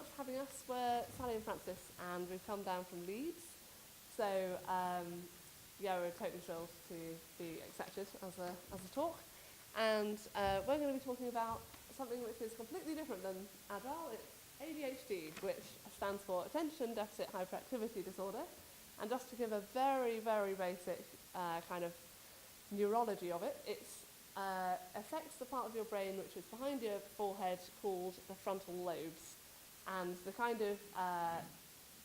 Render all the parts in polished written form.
much for having us. We're Sally and Francis, and we've come down from Leeds. So, yeah, we're totally thrilled to be accepted as a talk. And we're going to be talking about something which is completely different than Agile. It's ADHD, which stands for Attention Deficit Hyperactivity Disorder. And just to give a very, very basic kind of neurology of it, it affects the part of your brain which is behind your forehead called the frontal lobes. And the kind of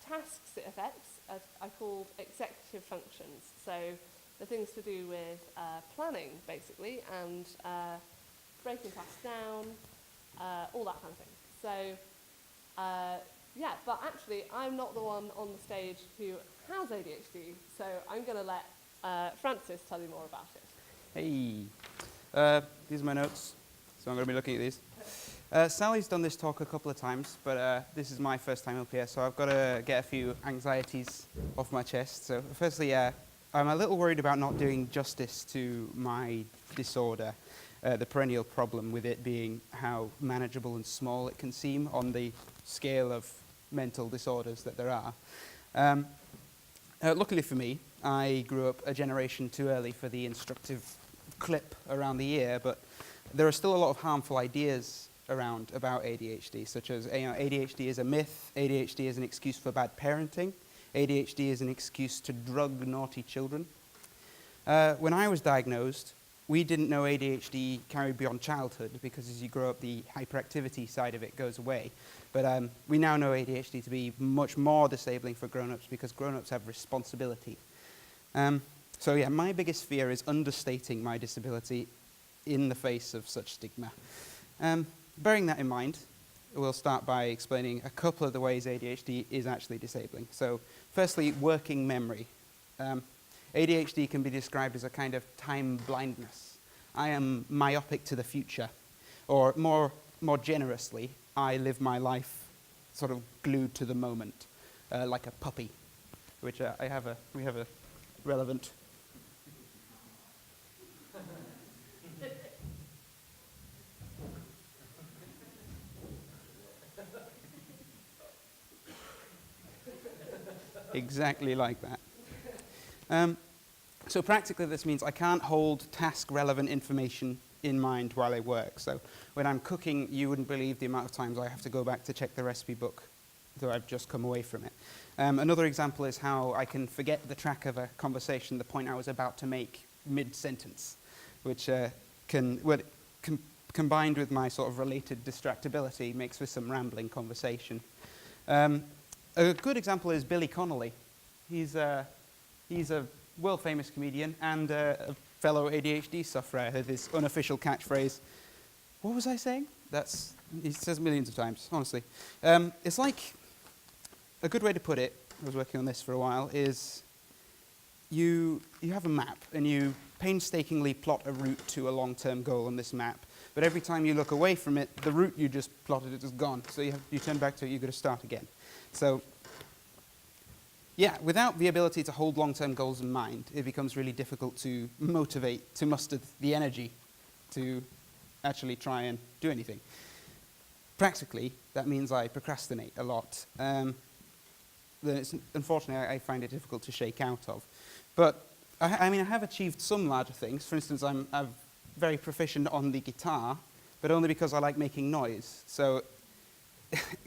tasks it affects are called executive functions. So the things to do with planning, basically, and breaking tasks down, all that kind of thing. So, yeah, but actually, I'm not the one on the stage who has ADHD, so I'm going to let Francis tell you more about it. Hey, these are my notes, so I'm going to be looking at these. Sally's done this talk a couple of times, but this is my first time up here, so I've got to get a few anxieties off my chest. So firstly, I'm a little worried about not doing justice to my disorder, the perennial problem with it being how manageable and small it can seem on the scale of mental disorders that there are. Luckily for me, I grew up a generation too early for the instructive clip around the ear, but there are still a lot of harmful ideas around about ADHD, such as ADHD is a myth, ADHD is an excuse for bad parenting, ADHD is an excuse to drug naughty children. When I was diagnosed, we didn't know ADHD carried beyond childhood because as you grow up, the hyperactivity side of it goes away. But we now know ADHD to be much more disabling for grown-ups because grown-ups have responsibility. So yeah, my biggest fear is understating my disability in the face of such stigma. Bearing that in mind, we'll start by explaining a couple of the ways ADHD is actually disabling. So firstly, working memory. ADHD can be described as a kind of time blindness. I am myopic to the future, or more generously, I live my life sort of glued to the moment, like a puppy, which we have a relevant. Exactly like that. So practically this means I can't hold task-relevant information in mind while I work. So when I'm cooking, you wouldn't believe the amount of times I have to go back to check the recipe book, though I've just come away from it. Another example is how I can forget the track of a conversation, the point I was about to make mid-sentence, which combined with my sort of related distractibility, makes for some rambling conversation. A good example is Billy Connolly. He's a world-famous comedian and a fellow ADHD sufferer with his unofficial catchphrase, what was I saying? He says millions of times, honestly. It's like, a good way to put it, I was working on this for a while, is you have a map and you painstakingly plot a route to a long-term goal on this map, but every time you look away from it, the route you just plotted is gone. So you turn back to it, you've got to start again. So, yeah, without the ability to hold long-term goals in mind, it becomes really difficult to motivate, to muster the energy to actually try and do anything. Practically, that means I procrastinate a lot. Unfortunately, I find it difficult to shake out of. But, I mean, I have achieved some larger things. For instance, I'm very proficient on the guitar, but only because I like making noise. So,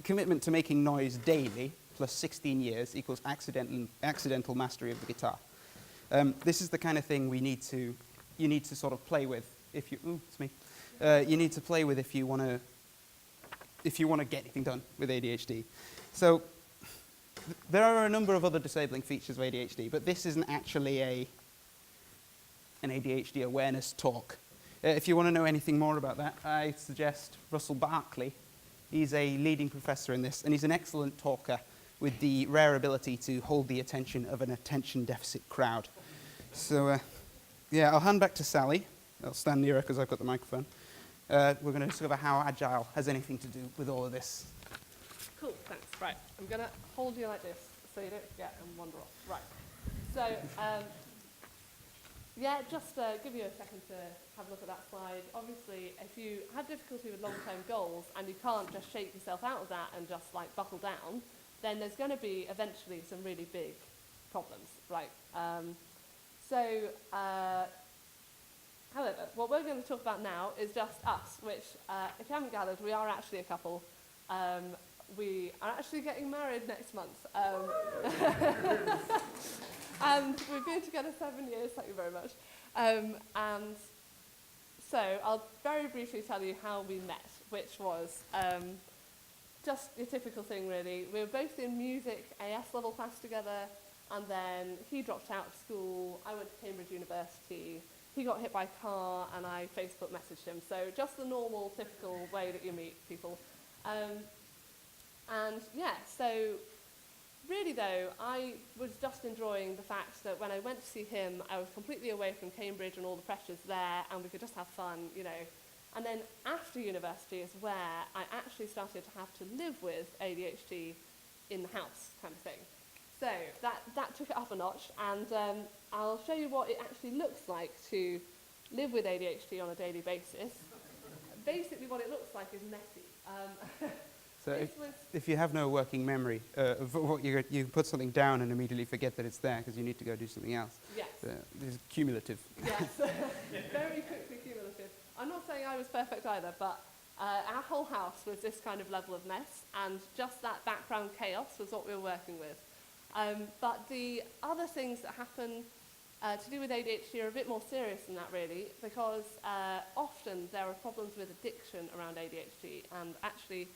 commitment to making noise daily plus 16 years equals accidental mastery of the guitar. This is the kind of thing you need to sort of play with if you. Ooh, it's me. You need to play with if you want to get anything done with ADHD. So there are a number of other disabling features of ADHD, but this isn't actually an ADHD awareness talk. If you want to know anything more about that, I suggest Russell Barkley. He's a leading professor in this, and he's an excellent talker with the rare ability to hold the attention of an attention deficit crowd. So, yeah, I'll hand back to Sally. I'll stand near her because I've got the microphone. We're going to discover how Agile has anything to do with all of this. Cool, thanks. Right, I'm going to hold you like this so you don't forget and wander off. Right, so Yeah, just give you a second to have a look at that slide. Obviously, if you have difficulty with long-term goals and you can't just shake yourself out of that and just like buckle down, then there's going to be eventually some really big problems, right? However, what we're going to talk about now is just us, which, if you haven't gathered, we are actually a couple. We are actually getting married next month. And we've been together 7 years, thank you very much. And so I'll very briefly tell you how we met, which was just your typical thing, really. We were both in music AS level class together, and then he dropped out of school. I went to Cambridge University. He got hit by a car, and I Facebook messaged him. So just the normal, typical way that you meet people. And yeah, so really though, I was just enjoying the fact that when I went to see him, I was completely away from Cambridge and all the pressures there, and we could just have fun, you know. And then after university is where I actually started to have to live with ADHD in the house kind of thing. So that took it up a notch, and I'll show you what it actually looks like to live with ADHD on a daily basis. Basically what it looks like is messy. So if you have no working memory of what you put something down and immediately forget that it's there because you need to go do something else. Yes. This is cumulative. Yes, very quickly cumulative. I'm not saying I was perfect either, but our whole house was this kind of level of mess, and just that background chaos was what we were working with. But the other things that happen to do with ADHD are a bit more serious than that, really, because often there are problems with addiction around ADHD, and actually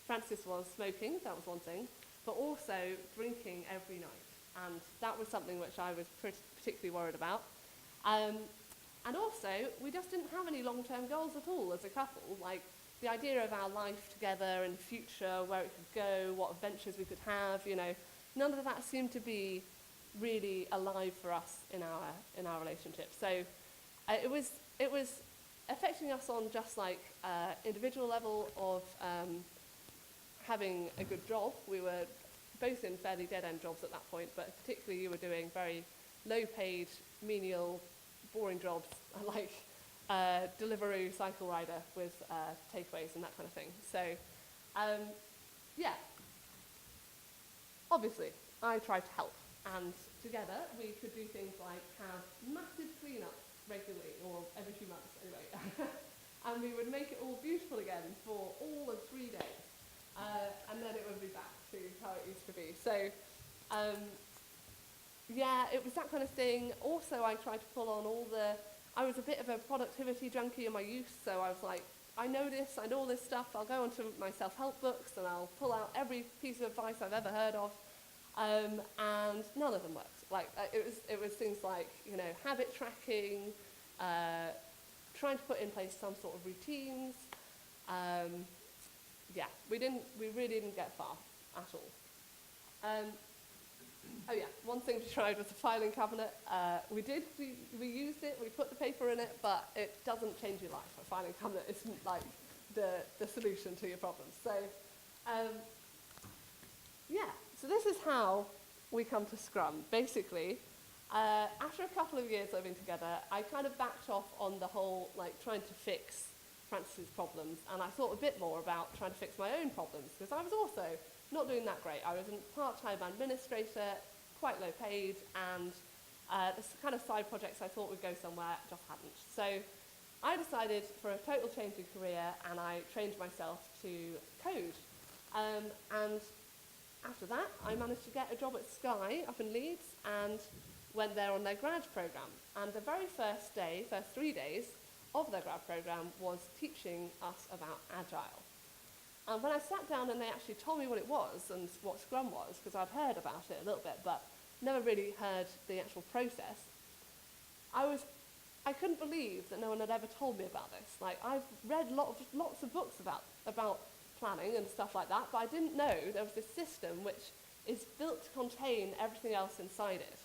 Francis was smoking, that was one thing, but also drinking every night, and that was something which I was particularly worried about. And also, we just didn't have any long-term goals at all as a couple, like the idea of our life together in the future, where it could go, what adventures we could have, you know, none of that seemed to be really alive for us in our relationship. So it was affecting us on just like individual level of having a good job. We were both in fairly dead-end jobs at that point, but particularly you were doing very low-paid, menial, boring jobs like Deliveroo cycle rider with takeaways and that kind of thing. So, yeah. Obviously, I tried to help, and together we could do things like have massive cleanups regularly, or every few months anyway, and we would make it all beautiful again for all of 3 days. And then it would be back to how it used to be. So, yeah, it was that kind of thing. Also, I tried to pull on I was a bit of a productivity junkie in my youth, so I was like, I know all this stuff, I'll go onto my self-help books and I'll pull out every piece of advice I've ever heard of, and none of them worked. Like, it was things like, you know, habit tracking, trying to put in place some sort of routines. Yeah, we really didn't get far at all. Oh yeah, one thing we tried was the filing cabinet. We used it, we put the paper in it, but it doesn't change your life. A filing cabinet isn't like the solution to your problems. So, yeah, so this is how we come to Scrum. Basically, after a couple of years living together, I kind of backed off on the whole, like, trying to fix Francis's problems, and I thought a bit more about trying to fix my own problems, because I was also not doing that great. I was a part-time administrator, quite low paid, and this kind of side projects I thought would go somewhere just hadn't. So I decided for a total change in career, and I trained myself to code. And after that, I managed to get a job at Sky up in Leeds, and went there on their grad programme. And the very first 3 days of their grad programme was teaching us about Agile. And when I sat down and they actually told me what it was and what Scrum was, because I'd heard about it a little bit, but never really heard the actual process, I couldn't believe that no one had ever told me about this. Like, I've read lots of books about planning and stuff like that, but I didn't know there was this system which is built to contain everything else inside it.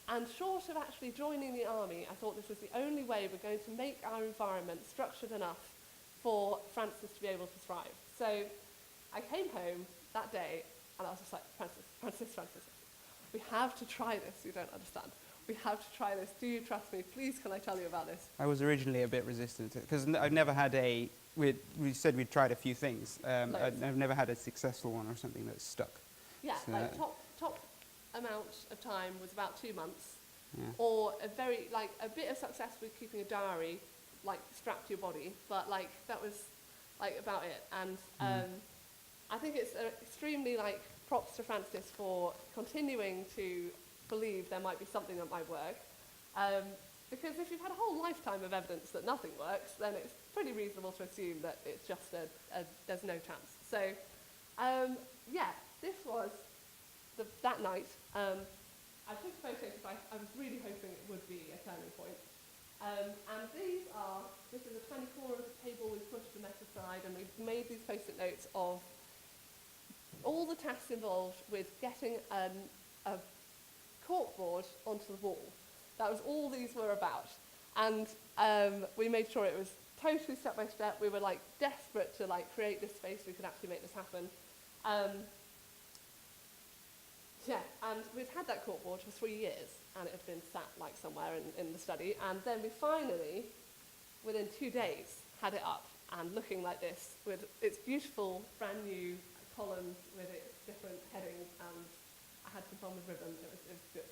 And short of actually joining the army, I thought this was the only way we're going to make our environment structured enough for Francis to be able to thrive. So I came home that day, and I was just like, Francis, we have to try this, you don't understand. we have to try this. Do you trust me? Please, can I tell you about this? I was originally a bit resistant because I've never had we said we'd tried a few things. I've never had a successful one or something that's stuck. Yeah, So like top amount of time was about 2 months, yeah. or a bit of success with keeping a diary, like strapped to your body, but like that was like about it. And I think it's extremely like props to Francis for continuing to believe there might be something that might work. Because if you've had a whole lifetime of evidence that nothing works, then it's pretty reasonable to assume that it's just there's no chance. So, yeah, this was that night. I took photos because I was really hoping it would be a turning point. And this is a tiny corner of the table. We've pushed the mess aside and we've made these post-it notes of all the tasks involved with getting a corkboard onto the wall. That was all these were about. And we made sure it was totally step by step. We were like desperate to like create this space so we could actually make this happen. Yeah, and we'd had that corkboard for 3 years and it had been sat like somewhere in the study. And then we finally, within 2 days, had it up and looking like this with its beautiful brand new columns with its different headings, and I had some fun with ribbon. It was good.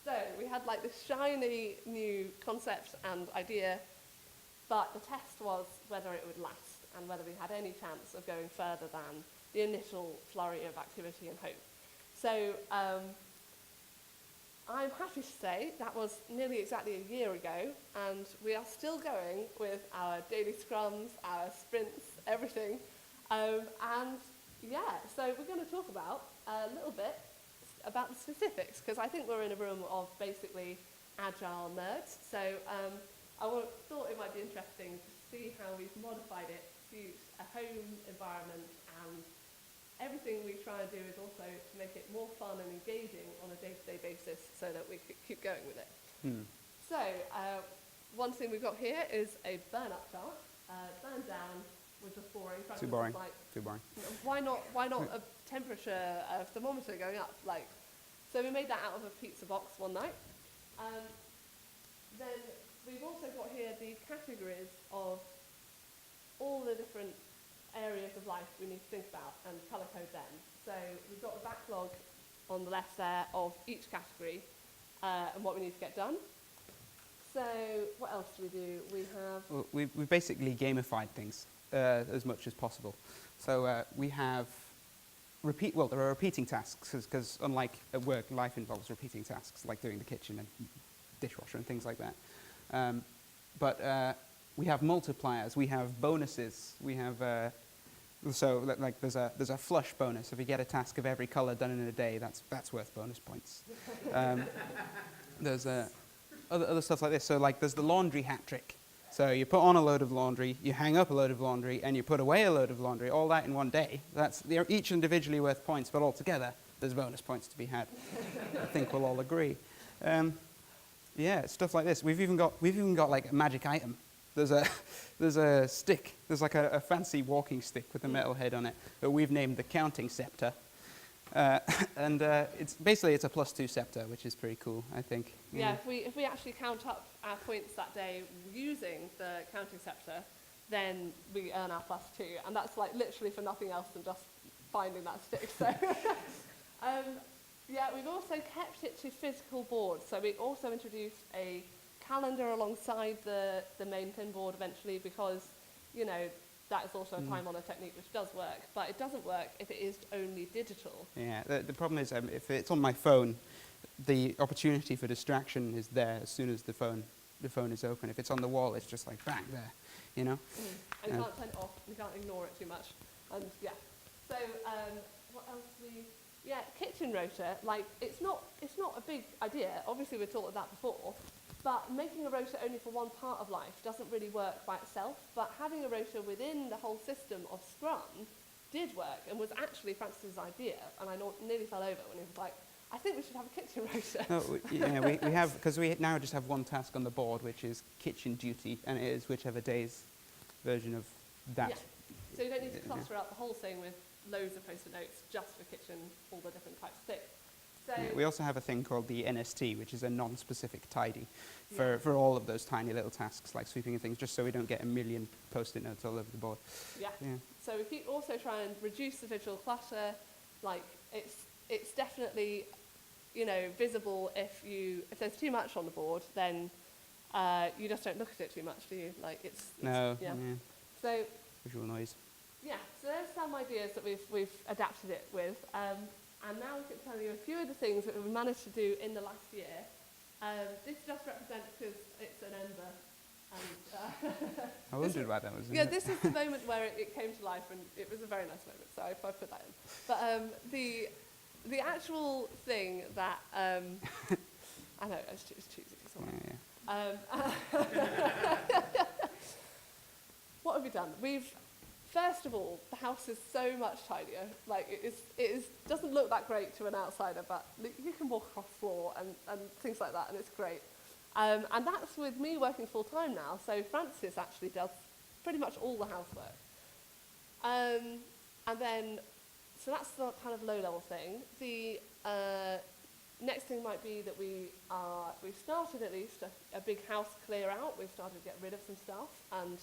So we had like this shiny new concept and idea, but the test was whether it would last and whether we had any chance of going further than the initial flurry of activity and hope. So I'm happy to say that was nearly exactly a year ago, and we are still going with our daily scrums, our sprints, everything. And yeah, so we're going to talk about a little bit about the specifics, because I think we're in a room of basically Agile nerds. So I thought it might be interesting to see how we've modified it to suit a home environment, and everything we try and do is also to make it more fun and engaging on a day-to-day basis so that we could keep going with it. So one thing we've got here is a burn-up chart. Burn down was just boring. Too boring. Like, Too boring. Why not a temperature thermometer going up? Like, so we made that out of a pizza box one night. Then we've also got here the categories of all the different areas of life we need to think about and colour code them. So we've got the backlog on the left there of each category and what we need to get done. So what else do we do? We have... Well, we've basically gamified things as much as possible. So we have there are repeating tasks, because unlike at work, life involves repeating tasks, like doing the kitchen and dishwasher and things like that. But we have multipliers, we have bonuses, we have... So like there's a flush bonus. If you get a task of every colour done in a day, that's worth bonus points. There's other stuff like this. So like there's the laundry hat trick. So you put on a load of laundry, you hang up a load of laundry, and you put away a load of laundry, all that in one day. They're each individually worth points, but altogether there's bonus points to be had. I think we'll all agree. Yeah, stuff like this. We've even got like a magic item. There's a stick. There's like a fancy walking stick with a metal head on it that we've named the counting scepter. And it's a +2 scepter, which is pretty cool, I think. Yeah, if we actually count up our points that day using the counting scepter, then we earn our +2, and that's like literally for nothing else than just finding that stick. So, yeah, we've also kept it to physical boards. So we also introduced a calendar alongside the main pin board eventually, because that is also a time-honoured technique which does work, but it doesn't work if it is only digital. Yeah, the problem is if it's on my phone, the opportunity for distraction is there as soon as the phone is open. If it's on the wall, it's just like bang there, And you can't turn it off, you can't ignore it too much. And yeah, so what else kitchen rota, like it's not a big idea. Obviously we've thought of that before. But making a rota only for one part of life doesn't really work by itself. But having a rota within the whole system of Scrum did work and was actually Francis's idea. And I nearly fell over when he was like, I think we should have a kitchen rota. No, we have, because we now just have one task on the board, which is kitchen duty, and it is whichever day's version of that. Yeah. So you don't need to cluster up the whole thing with loads of post-it notes just for kitchen, all the different types of things. So We also have a thing called the NST, which is a non-specific tidy for all of those tiny little tasks like sweeping and things, just so we don't get a million post-it notes all over the board. yeah. Yeah. So we keep also try and reduce the visual clutter. Like it's definitely, you know, visible if there's too much on the board, then you just don't look at it too much, do you? Like No. yeah. Yeah. So Visual noise. yeah, so there's some ideas that we've adapted it with. And now we can tell you a few of the things that we've managed to do in the last year. This just represents because it's an ember. And, I wondered why that was. yeah, this is the moment where it came to life, and it was a very nice moment, so I put that in. But the actual thing that, I know, it's choosy. It's all right. Yeah. What have we done? First of all, the house is so much tidier. Like doesn't look that great to an outsider, but you can walk across the floor and things like that, and it's great. And that's with me working full time now. So Francis actually does pretty much all the housework. And then, so that's the kind of low level thing. The next thing might be that we've started at least a big house clear out. We've started to get rid of some stuff, and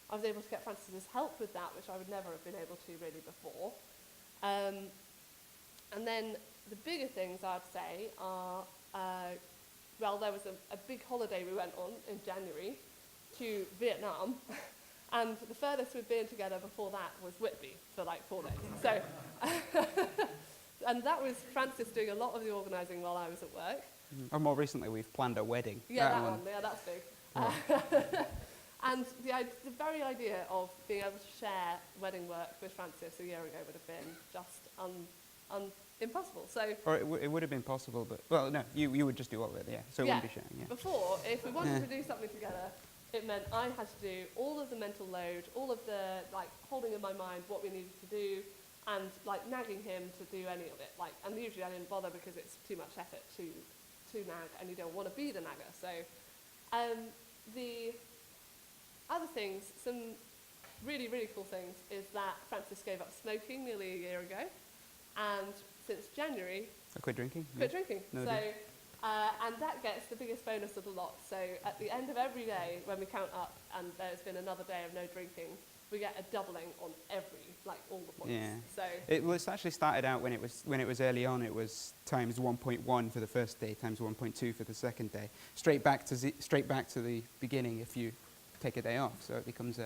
I was able to get Francis's help with that, which I would never have been able to really before. And then the bigger things I'd say are, well, there was a big holiday we went on in January to Vietnam, and the furthest we'd been together before that was Whitby for like 4 days. So, and that was Francis doing a lot of the organising while I was at work. Or more recently, we've planned a wedding. Yeah, that one. Yeah, that's big. Yeah. And the very idea of being able to share wedding work with Francis a year ago would have been just impossible. So, Or it would have been possible, but, well, no, you would just do all of it, yeah. So it wouldn't be sharing, yeah. Before, if we wanted to do something together, it meant I had to do all of the mental load, all of the, like, holding in my mind what we needed to do, and, like, nagging him to do any of it. Like, and usually I didn't bother because it's too much effort to nag, and you don't want to be the nagger. So, the other things, some really, really cool things, is that Francis gave up smoking nearly a year ago, and since January, Quit drinking? quit drinking. No So, and that gets the biggest bonus of the lot. So at the end of every day, when we count up, and there's been another day of no drinking, we get a doubling on all the points. Yeah. So It actually started out when it was early on. It was times 1.1 for the first day, times 1.2 for the second day. Straight back to the beginning if you take a day off. So it becomes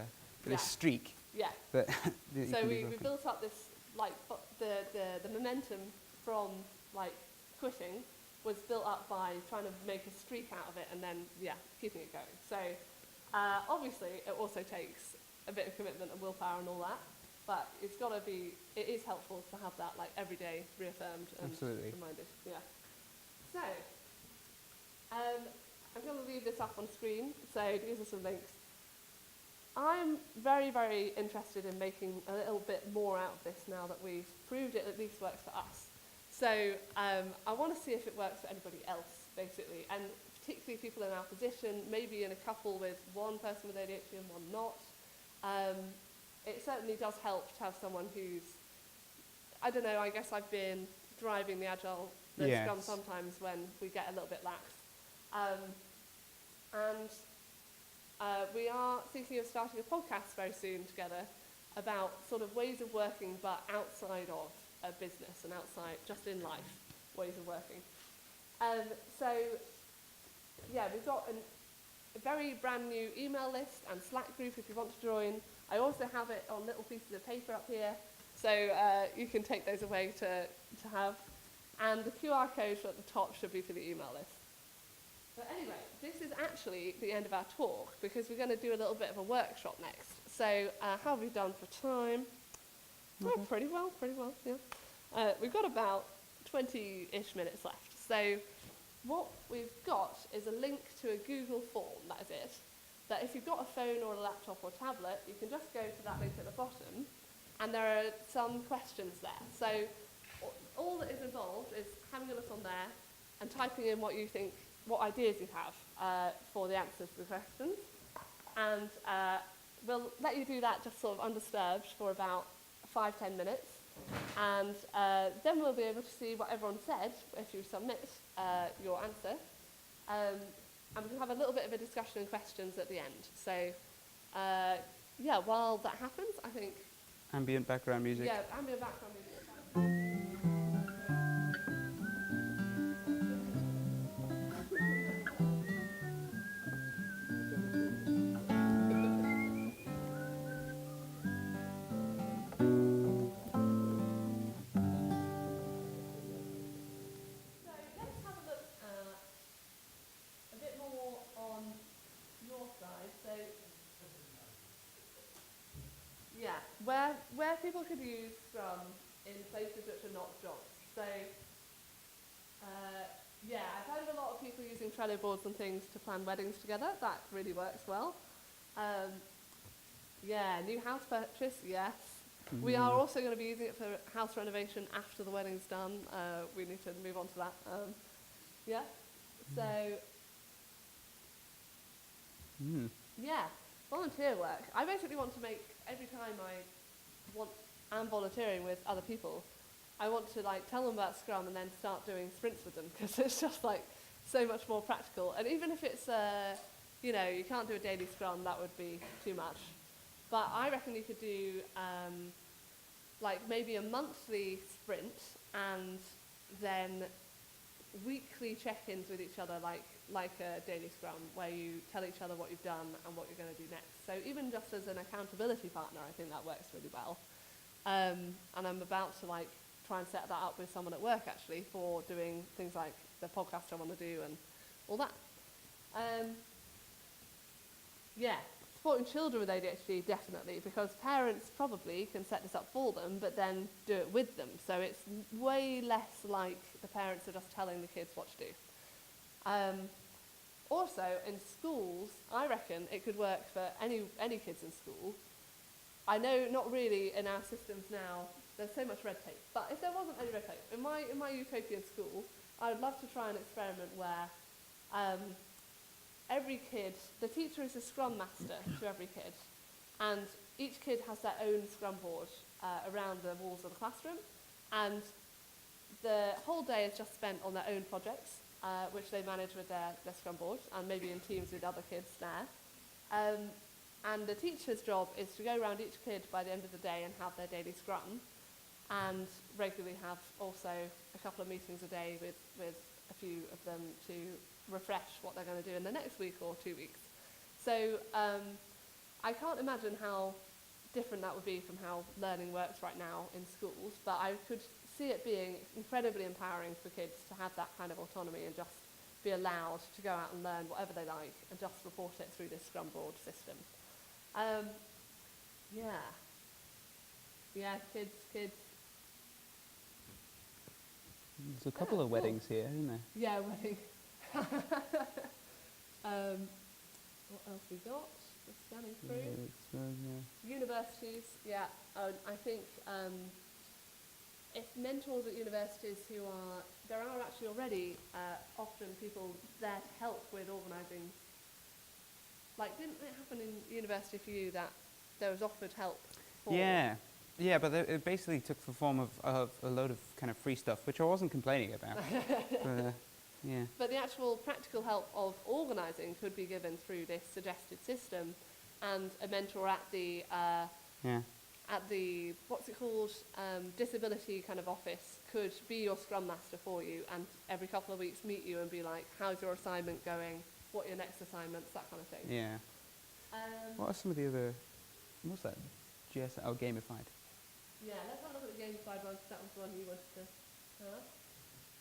this streak. yeah. That So we built up this the momentum from quitting was built up by trying to make a streak out of it and then keeping it going. So obviously it also takes a bit of commitment and willpower and all that, but it is helpful to have that every day reaffirmed and Absolutely. reminded. Yeah. So I'm going to leave this up on screen. So these are some links. I'm very, very interested in making a little bit more out of this now that we've proved it at least works for us. So I want to see if it works for anybody else, basically, and particularly people in our position, maybe in a couple with one person with ADHD and one not. It certainly does help to have someone who's, I don't know, I guess I've been driving the Agile Scrum sometimes when we get a little bit lax. We are thinking of starting a podcast very soon together about sort of ways of working but outside of a business and outside, just in life, ways of working. We've got a very brand new email list and Slack group if you want to join. I also have it on little pieces of paper up here, so you can take those away to have. And the QR code at the top should be for the email list. But anyway, this is actually the end of our talk because we're going to do a little bit of a workshop next. So how have we done for time? Oh, pretty well, yeah. We've got about 20-ish minutes left. So what we've got is a link to a Google form, that is it, that if you've got a phone or a laptop or tablet, you can just go to that link at the bottom, and there are some questions there. So all that is involved is having a look on there and typing in what you think, what ideas you have for the answers to the questions. And we'll let you do that just sort of undisturbed for about 5-10 minutes. And then we'll be able to see what everyone said if you submit your answer. And we can have a little bit of a discussion and questions at the end. So, yeah, while that happens, I think... Ambient background music. Yeah, ambient background music. So let's have a look a bit more on your side. So, yeah, where people could use Scrum in places which are not jobs. So, yeah, I've heard of a lot of people using Trello boards and things to plan weddings together. That really works well. Yeah, new house purchase, yes. We are also going to be using it for house renovation after the wedding's done. We need to move on to that. Yeah, so, yeah, volunteer work. I basically want to make, every time I'm volunteering with other people, I want to like tell them about Scrum and then start doing sprints with them, because it's just like so much more practical. And even if it's, you know, you can't do a daily Scrum, that would be too much. But I reckon you could do like maybe a monthly sprint and then weekly check-ins with each other, like a daily Scrum, where you tell each other what you've done and what you're going to do next. So even just as an accountability partner, I think that works really well. And I'm about to like try and set that up with someone at work actually for doing things like the podcast I want to do and all that. Yeah, supporting children with ADHD, definitely, because parents probably can set this up for them, but then do it with them. So it's way less like the parents are just telling the kids what to do. Also, in schools, I reckon it could work for any kids in school. I know not really in our systems now, there's so much red tape, but if there wasn't any red tape, in my utopian school, I would love to try an experiment where every kid, the teacher is a Scrum master to every kid, and each kid has their own Scrum board around the walls of the classroom, and the whole day is just spent on their own projects, which they manage with their Scrum board, and maybe in teams with other kids there. And the teacher's job is to go around each kid by the end of the day and have their daily Scrum, and regularly have also a couple of meetings a day with a few of them to refresh what they're going to do in the next week or 2 weeks. So I can't imagine how different that would be from how learning works right now in schools, but I could see it being incredibly empowering for kids to have that kind of autonomy and just be allowed to go out and learn whatever they like and just report it through this Scrum board system. Yeah, kids. There's a couple of weddings here, isn't there? Yeah, wedding. What else we got? Just scanning through. Universities, yeah. I think if mentors at universities there are actually already often people there to help with organising. Like, didn't it happen in university for you that there was offered help? Yeah, but it basically took the form of a load of kind of free stuff, which I wasn't complaining about. But, yeah. But the actual practical help of organising could be given through this suggested system, and a mentor at the what's it called, disability kind of office could be your Scrum master for you, and every couple of weeks meet you and be like, how's your assignment going? What are your next assignments? That kind of thing. Yeah. What are some of the other? What's that? Gamified. Yeah, let's have a look at the gamified one, because that was the one you wanted to have.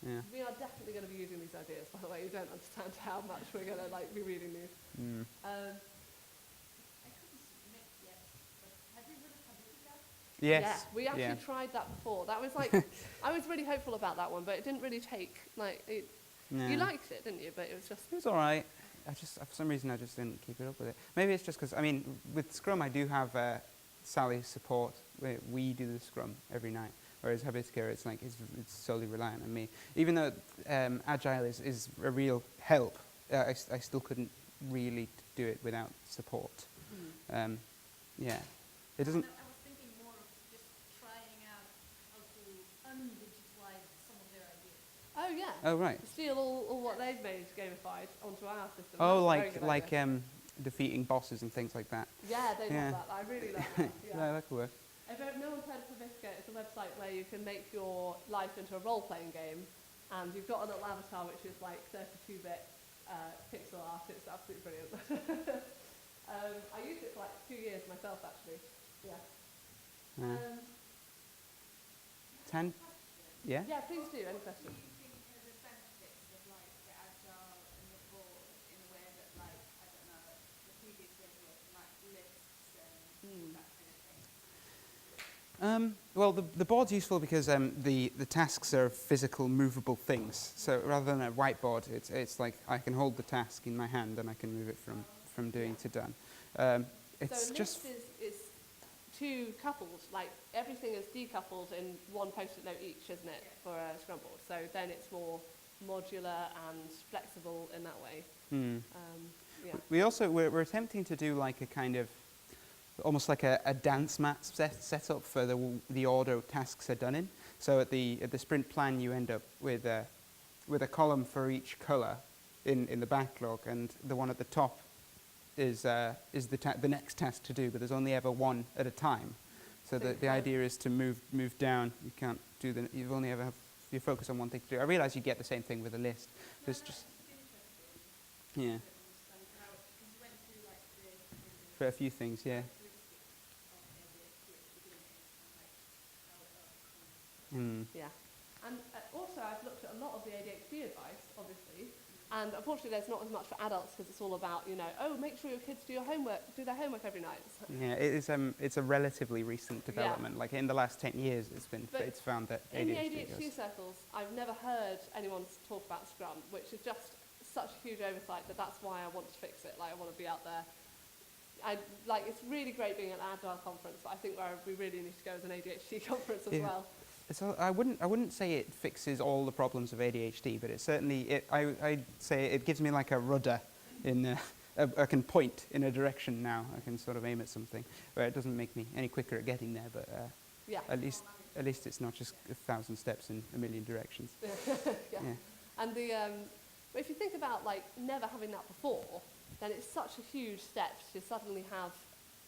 Yeah. We are definitely going to be using these ideas, by the way. You don't understand how much we're going to be reading these. I couldn't submit yet, but have you heard of Habitica? Yes. Yeah, we actually tried that before. That was like, I was really hopeful about that one, but it didn't really take, you liked it, didn't you? But it was just... It was all right. For some reason, I just didn't keep it up with it. Maybe it's just because, with Scrum, I do have Sally's support. We do the Scrum every night, whereas Habitica, it's solely reliant on me. Even though Agile is a real help, I still couldn't really do it without support. Yeah, it doesn't. I was thinking more of just trying out Oh, yeah. Oh, right. Steal all what they've made gamified onto our system. Oh, That's a very good like idea. defeating bosses and things like that. Yeah, they Yeah. love that. I really love that. Yeah. Yeah, that could work. If no one's heard of Provisco, it's a website where you can make your life into a role-playing game, and you've got a little avatar which is like 32-bit pixel art. It's absolutely brilliant. I used it for like 2 years myself, actually. Yeah. 10? Yeah? Yeah, please do. Any questions? Do you think the benefits of like the agile and the board in a way that like, I don't know, the previous way of working, like lists and that kind of thing? Well, the board's useful because the tasks are physical, movable things. So rather than a whiteboard, it's like I can hold the task in my hand and I can move it from doing to done. It's so just list is two couples, like everything is decoupled in one post-it note each, isn't it, for a Scrum board? So then it's more modular and flexible in that way. Yeah. We're attempting to do like a kind of almost like a dance mat set up for the order tasks are done in. So at the sprint plan, you end up with a column for each color in the backlog, and the one at the top is the next task to do, but there's only ever one at a time. So the idea is to move down. You can't do you've only ever you focus on one thing to do. I realize you get the same thing with a list. No, It's that's just interesting. yeah, Understand how, because you went through like the for a few things, yeah. Yeah. And also, I've looked at a lot of the ADHD advice, obviously, and unfortunately there's not as much for adults because it's all about, make sure your kids do their homework every night. Yeah, it's a relatively recent development. Like in the last 10 years, it's found that In the ADHD ADHD circles, I've never heard anyone talk about Scrum, which is just such a huge oversight that's why I want to fix it. Like, I want to be out there. It's really great being at an Agile conference, but I think where we really need to go is an ADHD conference as well. I wouldn't say it fixes all the problems of ADHD, but it certainly, I'd say it gives me like a rudder I can point in a direction now. I can sort of aim at something, where it doesn't make me any quicker at getting there, but Yeah. at least it's not just 1,000 steps in a million directions. Yeah. And but if you think about never having that before, then it's such a huge step to suddenly have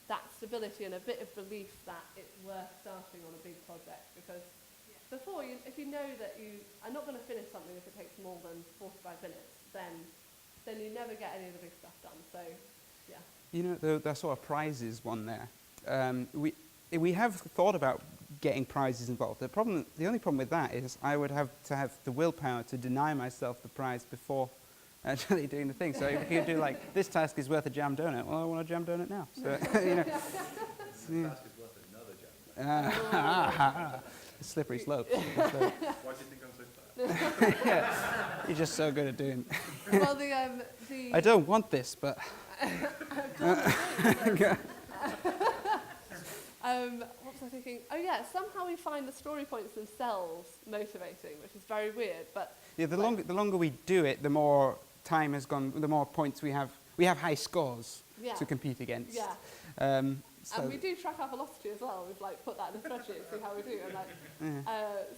that stability and a bit of belief that it's worth starting on a big project. Because before, if you know that you are not going to finish something if it takes more than 45 minutes, then you never get any of the big stuff done. So, yeah. The sort of prizes one there. We have thought about getting prizes involved. The only problem with that is I would have to have the willpower to deny myself the prize before actually doing the thing. So if you do this task is worth a jam donut, well, I want a jam donut now. So This task is worth another jam donut. Slippery slope. Why do you think I'm so fast? You're just so good at doing. Well, I don't want this, but. What was I thinking? Oh yeah, somehow we find the story points themselves motivating, which is very weird. But yeah, the longer we do it, the more time has gone. The more points we have. We have high scores to compete against. Yeah. So and we do track our velocity as well. We've put that in a spreadsheet and see how we do. And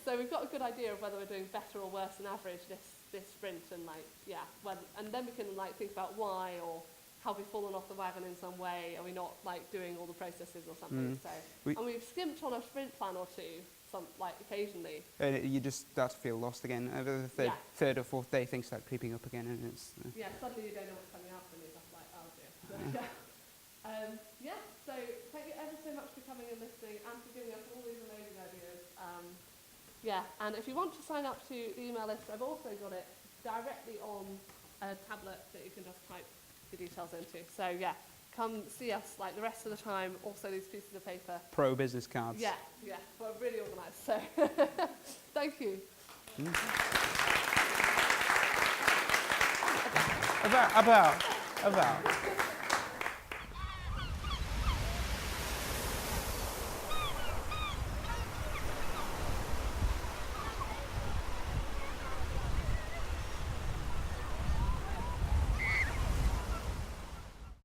so we've got a good idea of whether we're doing better or worse than average this sprint. And and then we can think about why, or have we fallen off the wagon in some way? Are we not doing all the processes or something? So and we've skimped on a sprint plan or two, occasionally. And you just start to feel lost again. The third or fourth day, things start creeping up again, and it's. Suddenly you don't know what's coming up, and you're just like, oh dear. So thank you ever so much for coming and listening and for giving us all these amazing ideas. And if you want to sign up to the email list, I've also got it directly on a tablet that you can just type the details into. So come see us the rest of the time. Also these pieces of paper. Pro business cards. Yeah, we're really organised. So thank you. About.